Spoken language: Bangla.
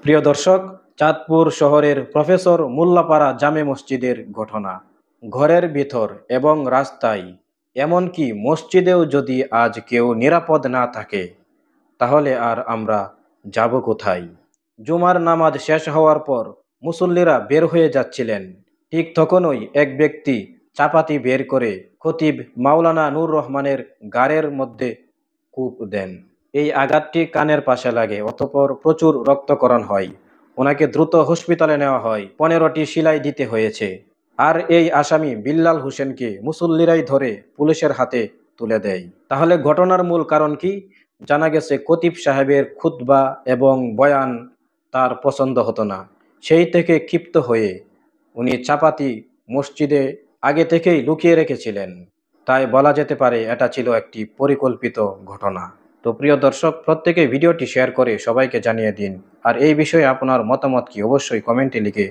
প্রিয় দর্শক, চাঁদপুর শহরের প্রফেসর মোল্লাপাড়া জামে মসজিদের ঘটনা। ঘরের ভিতর এবং রাস্তায়, এমনকি মসজিদেও যদি আজ কেউ নিরাপদ না থাকে, তাহলে আর আমরা যাব কোথায়? জুমার নামাজ শেষ হওয়ার পর মুসল্লিরা বের হয়ে যাচ্ছিলেন। ঠিক তখনই এক ব্যক্তি চাপাতি বের করে খতিব মাওলানা নূর রহমানের গাড়ের মধ্যে কূপ দেন। এই আঘাতটি কানের পাশে লাগে, অতঃপর প্রচুর রক্তক্ষরণ হয়। ওনাকে দ্রুত হসপিটালে নেওয়া হয়, 15টি সেলাই দিতে হয়েছে। আর এই আসামি বিল্লাল হোসেনকে মুসল্লিরাই ধরে পুলিশের হাতে তুলে দেয়। তাহলে ঘটনার মূল কারণ কি? জানা গেছে খতিব সাহেবের খুতবা এবং বয়ান তার পছন্দ হতো না। সেই থেকে ক্ষিপ্ত হয়ে উনি চাপাতি মসজিদে আগে থেকেই লুকিয়ে রেখেছিলেন। তাই বলা যেতে পারে এটা ছিল একটি পরিকল্পিত ঘটনা। তো প্রিয় দর্শক, প্রত্যেকে ভিডিওটি শেয়ার করে সবাইকে জানিয়ে দিন। আর এই বিষয়ে আপনার মতামত কি, অবশ্যই কমেন্টে লিখে